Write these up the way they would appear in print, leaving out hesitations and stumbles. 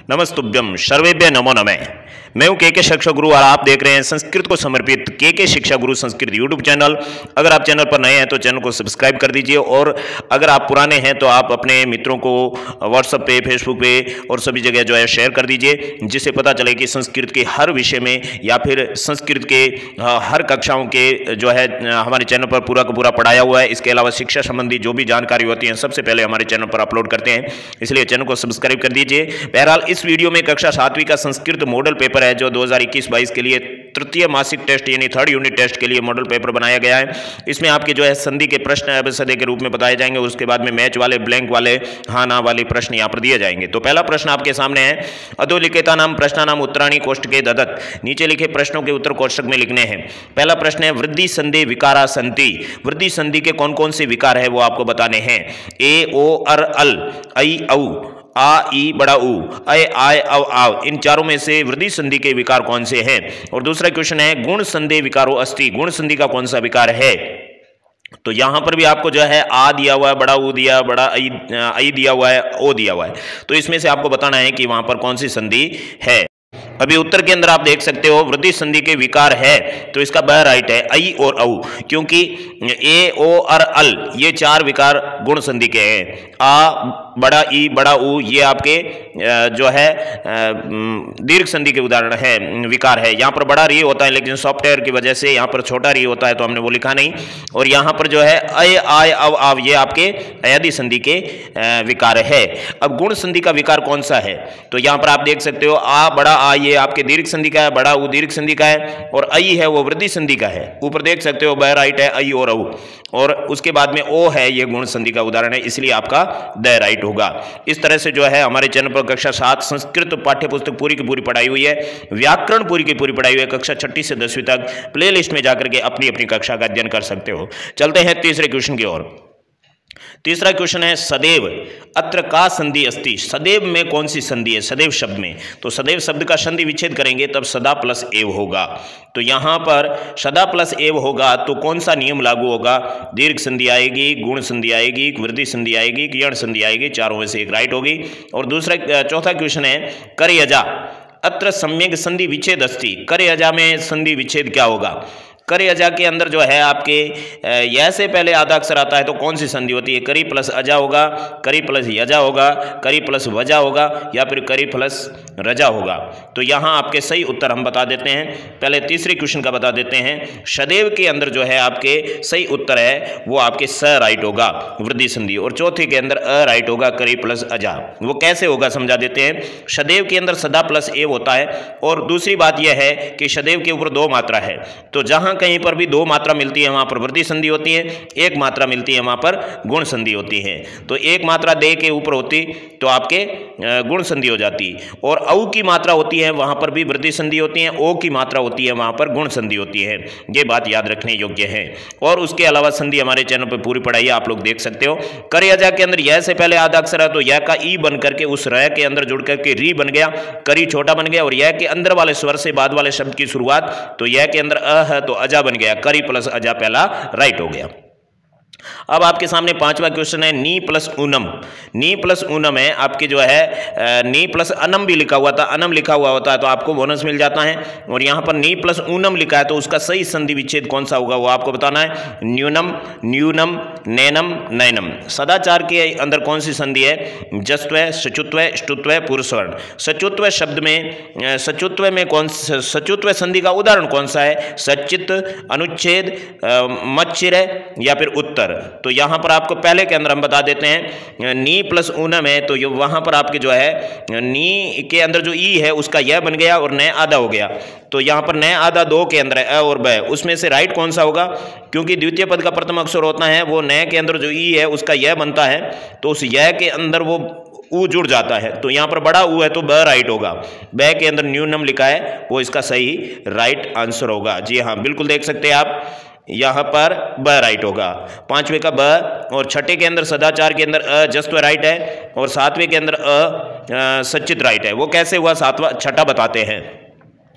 नमस्तुभ्यं सर्वेभ्य नमो नमः। मैं हूं के शिक्षा गुरु और आप देख रहे हैं संस्कृत को समर्पित के शिक्षा गुरु संस्कृत यूट्यूब चैनल। अगर आप चैनल पर नए हैं तो चैनल को सब्सक्राइब कर दीजिए और अगर आप पुराने हैं तो आप अपने मित्रों को व्हाट्सएप पे, फेसबुक पे और सभी जगह जो है शेयर कर दीजिए, जिससे पता चले कि संस्कृत के हर विषय में या फिर संस्कृत के हर कक्षाओं के जो है हमारे चैनल पर पूरा का पूरा पढ़ाया हुआ है। इसके अलावा शिक्षा संबंधी जो भी जानकारी होती है सबसे पहले हमारे चैनल पर अपलोड करते हैं, इसलिए चैनल को सब्सक्राइब कर दीजिए। बहरहाल इस वीडियो में कक्षा 7वीं का संस्कृत मॉडल पेपर है जो 2021-22 के लिए तृतीय मासिक टेस्ट यानी थर्ड यूनिट टेस्ट के लिए मॉडल पेपर बनाया गया है। इसमें आपके जो है संधि के प्रश्न अभिसंधि के रूप में बताए जाएंगे, उसके बाद में मैच वाले, ब्लैंक वाले, हाँ ना वाले प्रश्न यहाँ पर दिए जाएंगे। तो पहला प्रश्न आपके सामने है, अधोलिखिता नाम प्रश्नानाम उत्तराणी कोष्ठके ददत्। नीचे लिखे प्रश्नों के उत्तर कोष्ठक में लिखने हैं। पहला प्रश्न है, वृद्धि संधि विकारा संति। वृद्धि संधि के कौन कौन से विकार है वो आपको बताने हैं। ए ओ अर अल, ऐ औ, आ ई बड़ा ऊ, अय आय अव आव, इन चारों में से वृद्धि संधि के विकार कौन से हैं। और दूसरा क्वेश्चन है, गुण संधि विकारो अस्ति। गुण संधि का कौन सा विकार है। तो यहां पर भी आपको जो है आ दिया हुआ है, बड़ा ऊ दिया, बड़ा आई दिया हुआ है, ओ दिया हुआ है। तो इसमें से आपको बताना है कि वहां पर कौन सी संधि है। अभी उत्तर के अंदर आप देख सकते हो वृद्धि संधि के विकार है, तो इसका ब राइट है, आई और औ, क्योंकि ए ओ और अल ये चार विकार गुण संधि के हैं। आ बड़ा ई बड़ा ऊ ये आपके जो है दीर्घ संधि के उदाहरण है, विकार है। यहाँ पर बड़ा री होता है लेकिन सॉफ्टवेयर की वजह से यहाँ पर छोटा री होता है तो हमने वो लिखा नहीं। और यहाँ पर जो है अय आय अव आव ये आपके अयादि संधि के विकार है। अब गुण संधि का विकार कौन सा है, तो यहाँ पर आप देख सकते हो आ बड़ा आ ये आपके दीर्घ संधि का है, बड़ा ऊ दीर्घ संधि का है, और आई है वो वृद्धि संधि का है। ऊपर देख सकते हो ब राइट है, आई और औ, और उसके बाद में ओ है, ये गुण संधि का उदाहरण है, इसलिए आपका द राइट होगा। इस तरह से जो है हमारे चैनल पर कक्षा 7 संस्कृत पाठ्य पुस्तक पूरी की पूरी पढ़ाई हुई है, व्याकरण पूरी की पूरी पढ़ाई हुई है। कक्षा 6ठी से 10वीं तक प्लेलिस्ट में जाकर के अपनी अपनी कक्षा का अध्ययन कर सकते हो। चलते हैं तीसरे क्वेश्चन की ओर। तीसरा क्वेश्चन है, सदैव अत्र का संधि अस्ति। सदैव में कौन सी संधि है, सदैव शब्द में। तो सदैव शब्द का संधि विच्छेद करेंगे तब सदा प्लस एव होगा। तो यहां पर सदा प्लस एव होगा तो कौन सा नियम लागू होगा। दीर्घ संधि आएगी, गुण संधि आएगी, वृद्धि संधि आएगी, यण संधि आएगी, चारों में से एक राइट होगी। और दूसरा चौथा क्वेश्चन है, करयजा अत्र सम्यक संधि विच्छेद अस्ति। करयजा में संधि विच्छेद क्या होगा। करी अजा के अंदर जो है आपके यह से पहले आधा अक्षर आता है तो कौन सी संधि होती है। करी प्लस अजा होगा, करी प्लस यजा होगा, करी प्लस वजा होगा, या फिर करी प्लस रजा होगा। तो यहाँ आपके सही उत्तर हम बता देते हैं। पहले तीसरे क्वेश्चन का बता देते हैं। सदैव के अंदर जो है आपके सही उत्तर है वो आपके स राइट होगा, वृद्धि संधि। और चौथे के अंदर अ राइट होगा, करी प्लस अजा। वो कैसे होगा समझा देते हैं। सदैव के अंदर सदा प्लस एव होता है, और दूसरी बात यह है कि सदैव के ऊपर दो मात्रा है, तो जहां कहीं पर भी दो मात्रा मिलती है वहां पर वृद्धि संधि होती है, एक मात्रा मिलती है वहां पर गुण संधि होती है। तो एक मात्रा दे के ऊपर होती तो आपके गुण संधि हो जाती, और औ की मात्रा होती है वहां पर भी वृद्धि संधि होती है, ओ की मात्रा होती है वहां पर गुण संधि होती है। ये बात याद रखने योग्य है। और उसके अलावा संधि हमारे चैनल पर पूरी पढ़ाई आप लोग देख सकते हो। कर यजा के अंदर यह से पहले आधा अक्षर है तो यह का ई बन करके उस र के अंदर जुड़ करके री बन गया, करी छोटा बन गया, और यह के अंदर वाले स्वर से बाद वाले शब्द की शुरुआत, तो यह के अंदर अ है तो अजा बन गया, करी प्लस अजा पहला राइट हो गया। अब आपके सामने पांचवा क्वेश्चन है, नी प्लस ऊनम। नी प्लस ऊनम है आपके जो है नी प्लस अनम भी लिखा हुआ था, अनम लिखा हुआ होता है तो आपको बोनस मिल जाता है। और यहाँ पर नी प्लस ऊनम लिखा है तो उसका सही संधि विच्छेद कौन सा होगा वो आपको बताना है। न्यूनम, न्यूनम, नैनम, नैनम। सदाचार के अंदर कौन सी संधि है। जस्त्व, सचुत्व, ष्टुत्व, पुरुषवर्ण। सचुत्व शब्द में सचुत्व में कौन, सचुत्व संधि का उदाहरण कौन सा है। सचित, अनुच्छेद, मच्छिर या फिर उत्तर। तो यहां पर आपको पहले के अंदर हम बता देते हैं, नी प्लस ऊनम है तो वहां पर आपके जो है नी के अंदर जो ई है उसका यह बन गया और नए आधा हो गया। तो यहां पर नए आधा दो के अंदर है अ और ब, उसमें से राइट कौन सा होगा। क्योंकि द्वितीय पद का प्रथम अक्षर होता है वो नए के अंदर जो ई है उसका यह बनता है, तो उस यह के अंदर वो ऊ जुड़ जाता है। तो यहां पर बड़ा ऊ है तो ब राइट होगा। ब के अंदर न्यूनम लिखा है वो इसका सही राइट आंसर होगा। जी हाँ, बिल्कुल देख सकते हैं आप, यहां पर ब राइट होगा। पांचवे का ब, और छठे के अंदर सदाचार के अंदर अ जस्त्व राइट है, और सातवें के अंदर अ सचित राइट है। वो कैसे हुआ, सातवां छठा बताते हैं।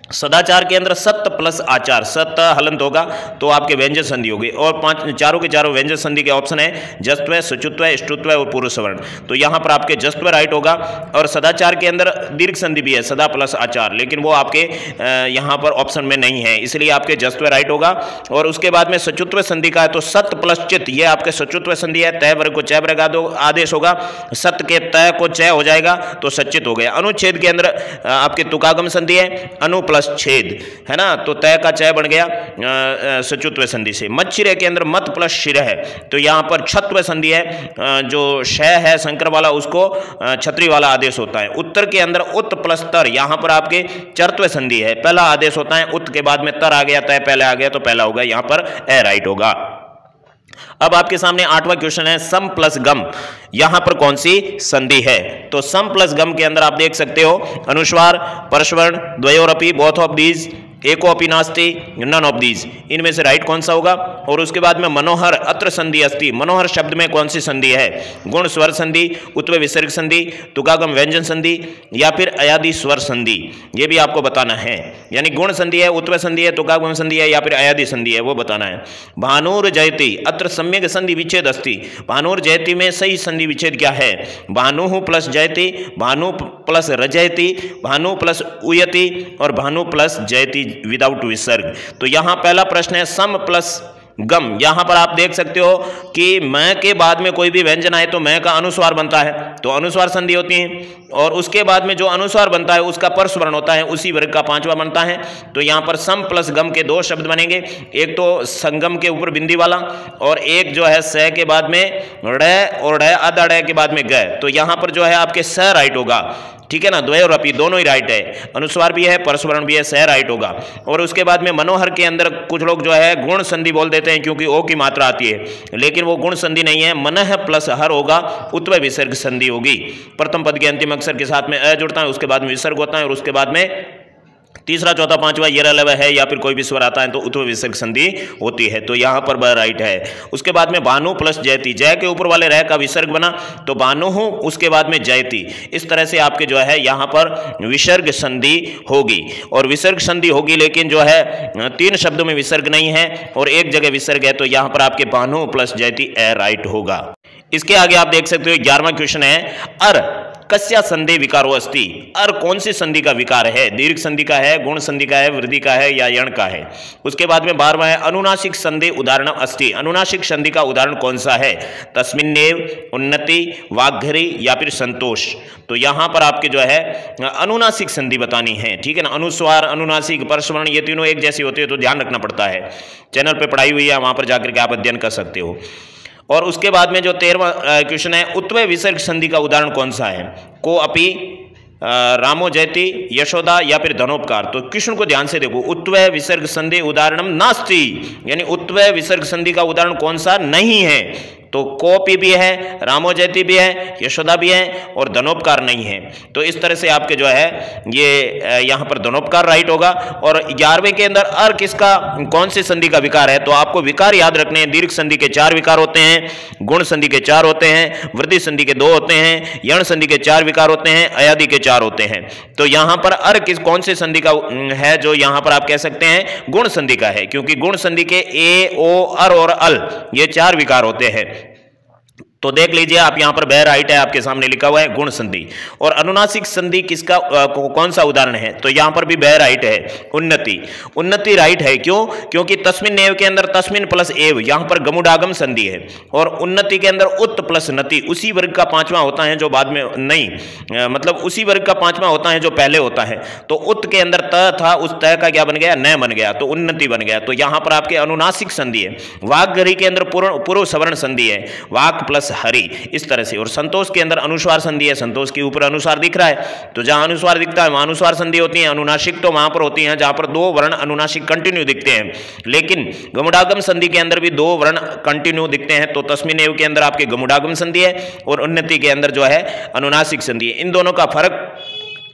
सदाचार के अंदर सत प्लस आचार, सत हलंत होगा तो आपके व्यंजन संधि होगी। और चारों के चारों व्यंजन संधि के ऑप्शन है जस्त्व, सचुत्व, इष्टुत्व और पूर्व सवर्ण। तो यहाँ पर आपके जस्त्व राइट होगा। और सदाचार के अंदर दीर्घ संधि भी है, सदा प्लस आचार, लेकिन वो आपके यहाँ पर ऑप्शन में नहीं है, इसलिए आपके जस्त्व राइट होगा। और उसके बाद में सचुत्व संधि का है तो सत प्लस चित, ये आपके सचुत्व संधि है। तय वर्ग को चय वर्ग आदेश होगा, सत के तय को चय हो जाएगा तो सचित हो गया। अनुच्छेद के अंदर आपके तुकागम संधि है, अनु प्लस छेद है ना, तो तय का चय बन गया सचुत्व संधि से। मच्छिरे के अंदर मत प्लस शिर है तो यहाँ पर छत्व संधि है, जो शय है संकर वाला उसको छत्री वाला आदेश होता है। उत्तर के अंदर उत प्लस तर, यहाँ पर आपके चरत्व संधि है, पहला आदेश होता है। उत के बाद में तर आ गया, तय पहले आ गया तो पहला होगा, यहाँ पर ए राइट होगा। अब आपके सामने 8वां क्वेश्चन है सम प्लस गम, यहां पर कौन सी संधि है? तो सम प्लस गम के अंदर आप देख सकते हो अनुस्वार, परस्वर्ण, द्वयोरपि, बोथ ऑफ दीज, एको अपि नास्ति, नन ऑफ दीज, इनमें से राइट कौन सा होगा? और उसके बाद में मनोहर अत्र संधि अस्ति, मनोहर शब्द में कौन सी संधि है? गुण स्वर संधि, उत्व विसर्ग संधि, तुकागम व्यंजन संधि या फिर अयादि स्वर संधि, ये भी आपको बताना है। यानी गुण संधि है, उत्व संधि है, तुकागम संधि है या फिर अयादि संधि है, वो बताना है। भानुर जयति अत्र सम्यक संधि विच्छेद अस्ति, भानुर जयति में सही संधि विच्छेद क्या है? भानु प्लस जयति, भानु प्लस रजयति, भानु प्लस उयति और भानु प्लस जयति विदाउट विसर्ग। तो यहां पहला प्रश्न है सम प्लस गम। यहां पर आप देख सकते हो कि मैं के बाद में कोई भी व्यंजन आए तो मैं का अनुस्वार बनता है, तो अनुस्वार संधि होती है। और उसके बाद में जो अनुस्वार बनता है उसका परस्वर्ण होता है, उसी वर्ग का 5वां बनता है। तो यहां पर सम प्लस गम के 2 शब्द बनेंगे, एक तो संगम के ऊपर बिंदी वाला और एक जो है स के बाद में ड़ और ड़ आधा ड़ के बाद में ग। तो यहां पर जो है आपके स राइट होगा, ठीक है ना, द्वयोरपि दोनों ही राइट है, अनुस्वार भी है परस्वर्ण भी है, सह राइट होगा। और उसके बाद में मनोहर के अंदर कुछ लोग जो है गुण संधि बोल देते हैं क्योंकि ओ की मात्रा आती है, लेकिन वो गुण संधि नहीं है, मनः प्लस हर होगा, उत्व विसर्ग संधि होगी। प्रथम पद के अंतिम अक्षर के साथ में अ जुड़ता है, उसके बाद में विसर्ग होता है और उसके बाद में तीसरा चौथा पांचवा ये लव है या फिर कोई भी स्वर आता है तो उत्व विसर्ग संधि होती है। तो यहां पर ब राइट है। उसके बाद में भानु प्लस जयति, जय के ऊपर वाले रह का विसर्ग बना तो भानु हूं, उसके बाद में जयति, इस तरह से आपके जो है यहां पर विसर्ग संधि होगी। और विसर्ग संधि होगी लेकिन जो है 3 शब्दों में विसर्ग नहीं है और एक जगह विसर्ग है, तो यहां पर आपके भानु प्लस जयति ए राइट होगा। इसके आगे आप देख सकते हो 11वां क्वेश्चन है अर कस्या संधि विकारो अस्ति, अर कौन सी संधि का विकार है? दीर्घ संधि का है, गुण संधि का है, वृद्धि का है या यण का है? उसके बाद में 12वां है अनुनासिक संधि उदाहरण अस्ति, अनुनासिक संधि का उदाहरण कौन सा है? तस्मिन्नेव, उन्नति, वाग्घरी या फिर संतोष। तो यहां पर आपके जो है अनुनासिक संधि बतानी है, ठीक है ना। अनुस्वार, अनुनासिक, परस्वर्ण ये तीनों एक जैसे होते हैं तो ध्यान रखना पड़ता है। चैनल पे पढ़ाई हुई है, वहां पर जाकर के आप अध्ययन कर सकते हो। और उसके बाद में जो 13वां क्वेश्चन है उत्व विसर्ग संधि का उदाहरण कौन सा है? को अपि, रामो जयति, यशोदा या फिर धनोपकार। तो कृष्ण को ध्यान से देखो, उत्व विसर्ग संधि उदाहरणम नास्ति, यानी उत्व विसर्ग संधि का उदाहरण कौन सा नहीं है? तो कोपी भी है, रामो जयति भी है, यशोदा भी है और धनोपकार नहीं है। तो इस तरह से आपके जो है ये यहाँ पर धनोपकार राइट होगा। और 11वें के अंदर अर किसका कौन सी संधि का विकार है? तो आपको विकार याद रखने हैं। दीर्घ संधि के 4 विकार होते हैं, गुण संधि के 4 होते हैं, वृद्धि संधि के 2 होते हैं, यण संधि के 4 विकार होते हैं, अयादि के 4 होते हैं। तो यहाँ पर अर किस कौन सी संधि का है? जो यहाँ पर आप कह सकते हैं गुण संधि का है, क्योंकि गुण संधि के ए, ओ, अर और अल ये 4 विकार होते हैं। तो देख लीजिए आप यहां पर ब राइट है, आपके सामने लिखा हुआ है गुण संधि। और अनुनासिक संधि किसका कौन सा उदाहरण है? तो यहां पर भी ब राइट है, उन्नति, उन्नति राइट है। क्यों? क्योंकि तस्मिन एव के अंदर तस्मिन प्लस एव, यहां पर गमुडागम संधि है। और उन्नति के अंदर उत प्लस नति, उसी वर्ग का 5वां होता है जो बाद में नहीं, मतलब उसी वर्ग का 5वां होता है जो पहले होता है। तो उत के अंदर त था, उस त का क्या बन गया? न बन गया, तो उन्नति बन गया। तो यहां पर आपके अनुनासिक संधि है। वाग्घरी के अंदर पूर्व सवर्ण संधि है, वाक प्लस हरि, इस तरह से। और संतोष के अंदर अनुस्वार संधि है, संतोष के ऊपर अनुस्वार दिख रहा है, तो जहां अनुस्वार दिखता है वहां अनुस्वार संधि होती है। अनुनासिक तो वहां पर होती है जहां पर 2 वर्ण अनुनासिक कंटिन्यू दिखते हैं, लेकिन गमुडागम संधि के अंदर भी 2 वर्ण कंटिन्यू दिखते हैं। तो तस्मिन एव के अंदर आपके गमुडागम संधि है और उन्नति के अंदर जो है अनुनासिक संधि है। इन दोनों का फर्क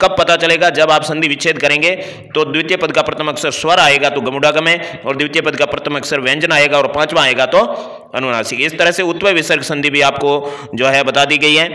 कब पता चलेगा? जब आप संधि विच्छेद करेंगे। तो द्वितीय पद का प्रथम अक्षर स्वर आएगा तो गमुडागम है, और द्वितीय पद का प्रथम अक्षर व्यंजन आएगा और 5वां आएगा तो अनुनासिक। इस तरह से उत्व विसर्ग संधि भी आपको जो है बता दी गई है।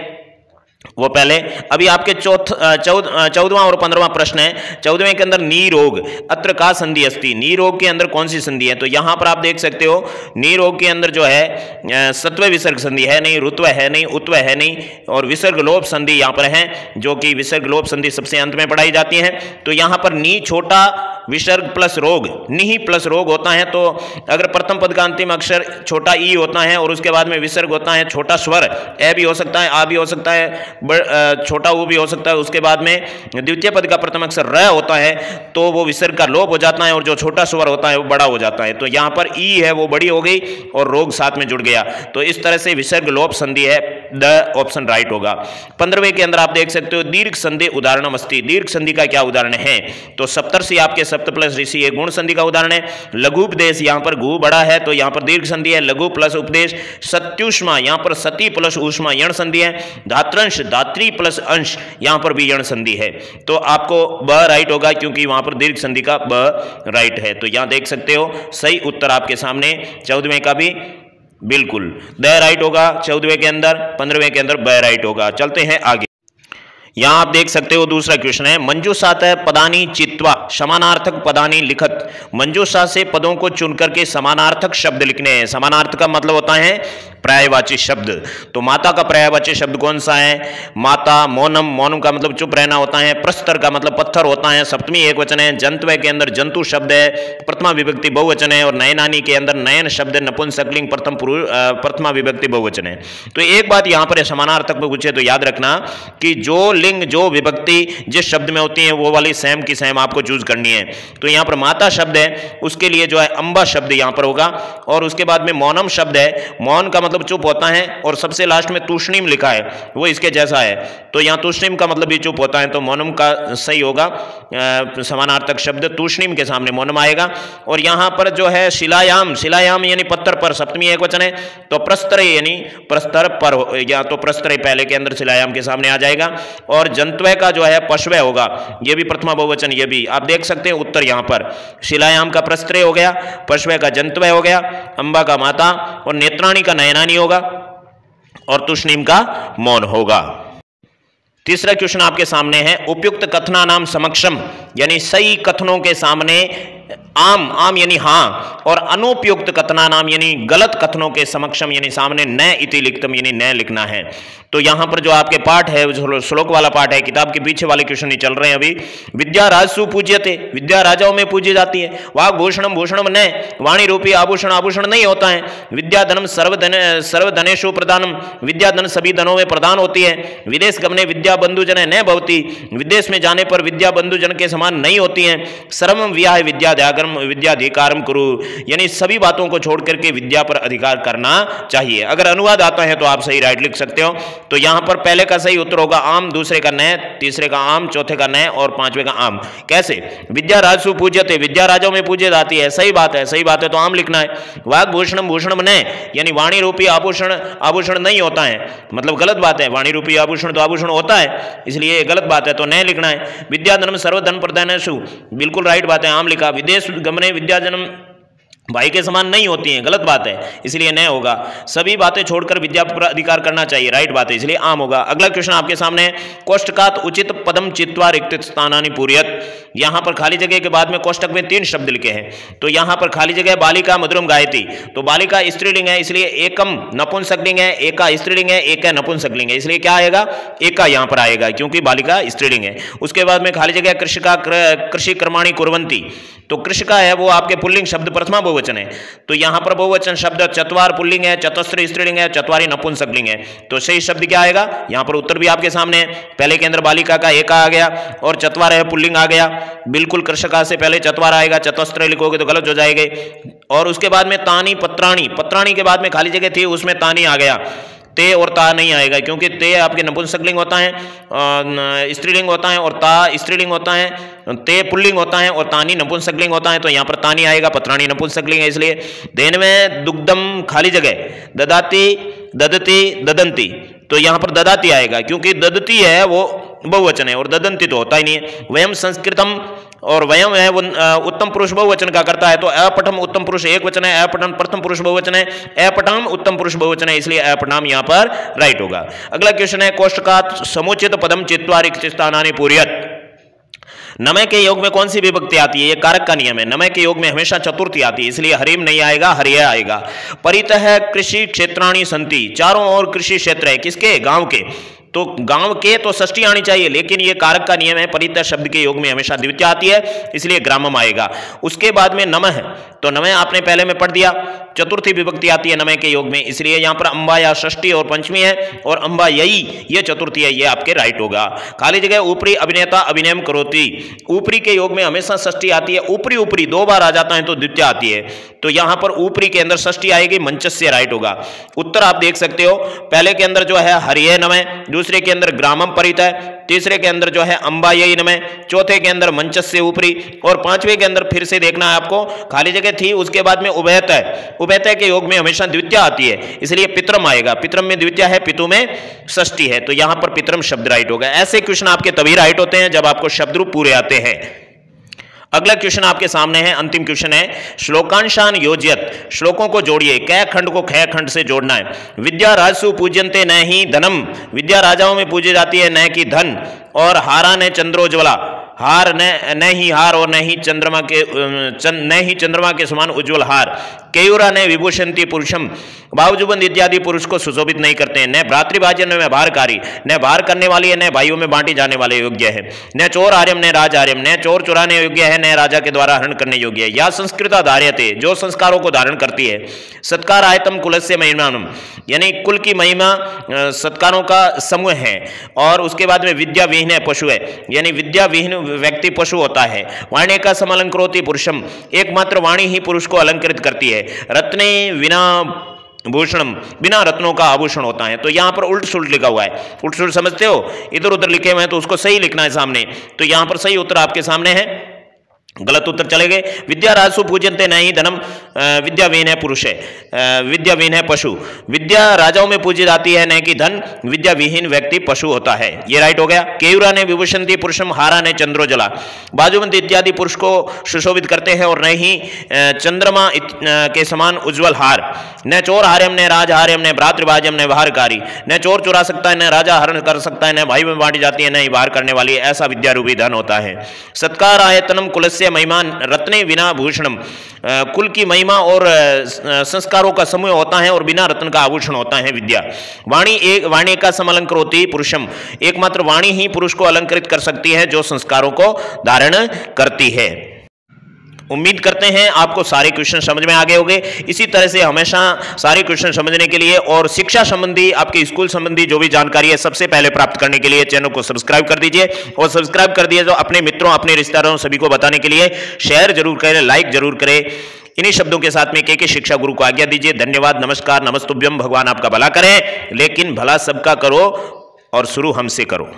वो पहले। अभी आपके 14वां और 15वां प्रश्न है। 14वें के अंदर नी रोग अत्र का संधि अस्ति, नी रोग के अंदर कौन सी संधि है? तो यहां पर आप देख सकते हो नी रोग के अंदर जो है सत्व विसर्ग संधि है नहीं, रुत्व है नहीं, उत्व है नहीं, और विसर्ग लोप संधि यहां पर है, जो कि विसर्ग लोप संधि सबसे अंत में पढ़ाई जाती है। तो यहां पर नी छोटा विसर्ग प्लस रोग, निही प्लस रोग होता है। तो अगर प्रथम पद का अंतिम अक्षर छोटा ई होता है और उसके बाद में विसर्ग होता है छोटा स्वर, ए भी हो सकता है, आ भी हो सकता है, छोटा ऊ भी हो सकता है, उसके बाद में द्वितीय पद का प्रथम अक्षर र होता है तो वो विसर्ग का लोप हो जाता है और जो छोटा स्वर होता है वो बड़ा हो जाता है। तो यहाँ पर ई है वो बड़ी हो गई और रोग साथ में जुड़ गया। तो इस तरह से विसर्ग लोप संधि है, द ऑप्शन राइट होगा। 15वें के अंदर आप देख सकते हो दीर्घ संधि उदाहरणम अस्ति, दीर्घ संधि का क्या उदाहरण है? तो सप्तर्षि आपके सप्त प्लस ऋषि एक गुण संधि का उदाहरण है। लघु उपदेश यहाँ पर गु बड़ा है तो यहाँ पर दीर्घ संधि है, लघु प्लस उपदेश। सत्युष्मा यहाँ पर सती प्लस ऊष्मा यण संधि है। धात्रंश धात्री प्लस अंश यहां पर भी यण संधि है। तो आपको ब राइट होगा क्योंकि वहां पर दीर्घ संधि का ब राइट है। तो यहां देख सकते हो सही उत्तर आपके सामने 14वें का भी बिल्कुल द राइट होगा 14वें के अंदर, 15वें के अंदर ब राइट होगा। चलते हैं आगे। यहां आप देख सकते हो दूसरा क्वेश्चन है मंजूषात पदानी चित्वा समानार्थक पदानी लिखत, मंजूषा से पदों को चुन करके समानार्थक शब्द लिखने हैं। समानार्थक का मतलब होता है पर्यायवाची शब्द। तो माता का पर्यायवाची शब्द कौन सा है? माता। मौनम, मौनम का मतलब चुप रहना होता है। प्रस्तर का मतलब पत्थर होता है, सप्तमी एक वचन है। जंतव के अंदर जंतु शब्द है, प्रथमा विभक्ति बहुवचन है। और नयनानी के अंदर नयन शब्द नपुंसकलिंग प्रथमा विभक्ति बहुवचन है। तो एक बात यहां पर समानार्थक में पूछे तो याद रखना कि जो लिंग जो विभक्ति जिस शब्द में होती है वो वाली सेम की सेम आपको चूज करनी है। तो यहां पर माता शब्द है उसके लिए जो है अंबा शब्द यहां पर होगा। और उसके बाद में मौनम शब्द है, मौन का मतलब चुप होता है। और सबसे लास्ट में तूष्णीम लिखा है वो इसके जैसा है, तो यहां तूष्णीम का मतलब भी चुप होता है। तो मौनम का सही होगा समानार्थक शब्द, तूष्णीम के सामने मौनम आएगा। और यहां पर जो है शिलायाम, शिलायाम यानी पत्थर पर, सप्तमी एक वचन है। तो प्रस्तर यानी प्रस्तर पर, या तो प्रस्तर पहले के अंदर शिलायाम के सामने आ जाएगा। और जंतवय का जो है पशवय होगा, ये भी प्रथमा बहुवचन। ये भी आप देख सकते हैं उत्तर यहां पर शिलायाम का प्रस्त्रय हो गया, पशवय का जंतवय हो गया, अंबा का माता, और नेत्राणी का नयनानी होगा, और तुष्णीम का मौन होगा। तीसरा क्वेश्चन आपके सामने है उपयुक्त कथना नाम समक्षम, यानी सही कथनों के सामने आम, आम यानी हाँ, और अनुपयुक्त कथना नाम यानी गलत कथनों के समक्षम यानी सामने न इति लिखतम यानी न लिखना है। तो यहां पर जो आपके पाठ है श्लोक वाला पाठ है, किताब के पीछे वाले क्वेश्चन ही चल रहे हैं अभी। विद्या राजसु पूज्यते, विद्या राजाओं में पूजी जाती है। वाक भूषणम भूषणम न, वाणी रूपी आभूषण आभूषण नहीं होता है। विद्या धनम सर्वधनेशु प्रदानम, विद्या धन सभी धनों में प्रदान होती है। विदेश गमने विद्या बंधुजन न भवती, विदेश में जाने पर विद्या बंधुजन के समान नहीं होती है। सर्वम विहाय विद्याधिकारम कुरु, यानी सभी बातों को छोड़ करके विद्या पर अधिकार करना चाहिए। अगर अनुवाद आता है तो आप सही राइट लिख सकते हो। तो यहां पर पहले का सही उत्तर होगा आम, दूसरे का न, तीसरे का आम, चौथे का न, और पांचवे का आम। कैसे? विद्या राजसु पूज्यते, विद्या राजाओं में पूजे जाती है, सही बात है, सही बात है, तो आम लिखना है। वाक भूषणम भूषणम न, यानी वाणी रूपी आभूषण आभूषण नहीं होता है, मतलब गलत बात है। वाणी रूपी आभूषण तो आभूषण होता है, इसलिए गलत बात है, तो न लिखना है। विद्या धनम सर्वधन प्रदानेषु, बिल्कुल राइट बात है, आम लिखा। विदेश गमने विद्या जन्म भाई के समान नहीं होती हैं, गलत बात है, इसलिए न होगा। सभी बातें छोड़कर विद्या पर अधिकार करना चाहिए, राइट बात है, इसलिए आम होगा। अगला क्वेश्चन आपके सामने है कोष्टकात उचित पदम चित्वा रिक्त स्थानानि पूर्यत, यहां पर खाली जगह के बाद में कोष्टक में 3 शब्द लिखे हैं। तो यहां पर खाली जगह बालिका मधुरम गायती, तो बालिका स्त्रीलिंग है इसलिए एकम नपुंसकलिंग है, एका स्त्रीलिंग है, एक नपुंसकलिंग है, इसलिए क्या आएगा? एका यहां पर आएगा क्योंकि बालिका स्त्रीलिंग है। उसके बाद में खाली जगह कृषिका कृषि कर्माणि कुर्वन्ति, तो कृषिका है वो आपके पुल्लिंग शब्द प्रथमा बहुवचन है। तो यहां पर बहुवचन शब्द चतवार पुल्लिंग है, चतस्र स्त्रीलिंग है, चतवारी नपुंसकलिंग है। तो सही शब्द क्या आएगा? यहां पर उत्तर भी आपके सामने है। पहले के अंदर बालिका का एका आ गया और चतवार है पुल्लिंग आ गया, बिल्कुल कृषिका से पहले चतवार आएगा, चतस्त्र लिखोगे तो गलत हो जाएगा। और उसके बाद में तानी पत्राणी, पत्राणी के बाद में खाली जगह थी उसमें तानी आ गया, ते और ता नहीं आएगा क्योंकि ते आपके नपुंसकलिंग होता है, स्त्रीलिंग होता है, और ता स्त्रीलिंग होता है, ते पुल्लिंग होता है, और तानी नपुंसकलिंग होता है। तो यहाँ पर तानी आएगा, पत्राणी नपुंसकलिंग है, इसलिए देन में दुग्धम खाली जगह ददाती ददती ददंती, तो यहाँ पर ददाती आएगा क्योंकि ददती है वो बहुवचन है और ददंती तो होता ही नहीं है। वयम संस्कृतम और वयम है वो उत्तम पुरुष बहुवचन का करता है, तो अपठम उत्तम पुरुष एक वचन है, अपठन प्रथम पुरुष बहुवचन है, अपठाम उत्तम पुरुष बहुवचन है, इसलिए अपठाम यहां पर राइट होगा। अगला क्वेश्चन है कोष्टकात् समुचित पदम चित्वा रिक्त स्थानानि पूरयत। नमय के योग में कौन सी विभक्ति आती है? ये कारक का नियम है। नमय के योग में हमेशा चतुर्थी आती है, इसलिए हरिम नहीं आएगा, हरिय आएगा। परितः कृषि क्षेत्राणि सन्ति, चारों ओर कृषि क्षेत्र है, किसके? गांव के। तो गांव के तो षष्ठी आनी चाहिए, लेकिन ये कारक का नियम है, परितः शब्द के योग में हमेशा द्वितीय आती है, इसलिए ग्रामम आएगा। उसके बाद में नमः है, तो नमः आपने पहले में पढ़ दिया, चतुर्थी विभक्ति आती है नमः के योग में, इसलिए यहां पर अंबा या षष्ठी और पंचमी है, और अंबा यही ये चतुर्थी है, ये आपके राइट होगा। खाली जगह ऊपरी अभिनेता अभिनयम करोति, ऊपरी के योग में हमेशा षष्ठी आती है, ऊपरी ऊपरी दो बार आ जाता है तो द्वितीय आती है, तो यहां पर ऊपरी के अंदर षष्ठी आएगी, मंचस्य राइट होगा। उत्तर आप देख सकते हो, पहले के अंदर जो है हरिये नमः, दूसरे के अंदर ग्रामम परितः, तीसरे के अंदर जो है अंबा यही नमः, चौथे के अंदर मंचस्य ऊपरी, और पांचवें के अंदर फिर से देखना है आपको, खाली जगह थी, उसके बाद में उभयतः, उभयतः के योग में हमेशा द्वितीय आती है, इसलिए पितरम आएगा। पितरम में द्वितीय है, पितु में षष्ठी है, तो यहां पर पितरम शब्द राइट होगा। ऐसे क्वेश्चन आपके तभी राइट होते हैं जब आपको शब्द रूप पूरे आते हैं। अगला क्वेश्चन आपके सामने है, अंतिम क्वेश्चन है, श्लोकांशान योजयत, श्लोकों को जोड़िए, कै खंड को खे खंड से जोड़ना है। विद्या राजसु पूज्यन्ते न ही धनम, विद्या राजाओं में पूजी जाती है, न कि धन। और हारा ने चंद्रोज्वला, हार न ही हार और न ही चंद्रमा के समान उज्जवल हार। केयूरा ने विभूषंती पुरुषम, बावजुबंद इत्यादि पुरुष को सुशोभित नहीं करते हैं। न भ्रातृभाजन में भारकारी, न भार करने वाली है, न भाइयों में बांटी जाने वाले योग्य है। न चोर आर्यम न राज आर्यम, न चोर चुराने योग्य है, न राजा के द्वारा हरण करने योग्य है। या संस्कृता धार्यते, जो संस्कारों को धारण करती है। सत्कार आयतम कुलस्य महिमानम, यानी कुल की महिमा सत्कारों का समूह है। और उसके बाद में विद्या विहीन पशु है, यानी विद्या विहीन व्यक्ति पशु होता है। वाणी का समलंकरोति पुरुषम, एकमात्र वाणी ही पुरुष को अलंकृत करती है। रत्ने विना भूषणम, बिना रत्नों का आभूषण होता है। तो यहां पर उल्ट सुल्ट लिखा हुआ है, उल्ट सुल्ट समझते हो, इधर उधर लिखे हुए हैं तो उसको सही लिखना है सामने। तो यहां पर सही उत्तर आपके सामने है, गलत उत्तर चले गए। विद्या राजसु पूजनते नहीं धनम, विद्या विहीन है पुरुष है, विद्या विहीन है पशु। विद्या राजाओं में पूजी जाती है, न कि धन, विद्या विहीन व्यक्ति पशु होता है, ये राइट हो गया। केयूरा ने विभूषंती पुरुषम, हारा ने चंद्रोजला, बाजूबंद इत्यादि पुरुष को सुशोभित करते हैं, और न ही चंद्रमा के समान उज्जवल हार। न चोर हार्यम न राज हार्यम, न भ्रातृभाजम न भारकारी, न चोर चुरा सकता है, न राजा हरण कर सकता है, न भाई में बांटी जाती है, न ही बाहर करने वाली है, ऐसा विद्यारूपी धन होता है। सत्कार आयतनम कुलस्य महिमा रत्ने विना भूषणम, कुल की महिमा और संस्कारों का समूह होता है, और बिना रत्न का आभूषण होता है विद्या। वाणी का समलंकरोति पुरुषम, एकमात्र वाणी ही पुरुष को अलंकृत कर सकती है, जो संस्कारों को धारण करती है। उम्मीद करते हैं आपको सारे क्वेश्चन समझ में आ गए होंगे। इसी तरह से हमेशा सारे क्वेश्चन समझने के लिए और शिक्षा संबंधी, आपके स्कूल संबंधी जो भी जानकारी है, सबसे पहले प्राप्त करने के लिए चैनल को सब्सक्राइब कर दीजिए, और सब्सक्राइब कर दिए तो अपने मित्रों, अपने रिश्तेदारों सभी को बताने के लिए शेयर जरूर करें, लाइक जरूर करें। इन्हीं शब्दों के साथ में के शिक्षा गुरु को आज्ञा दीजिए। धन्यवाद, नमस्कार, नमस्तुभ्यम। भगवान आपका भला करें, लेकिन भला सबका करो और शुरू हमसे करो।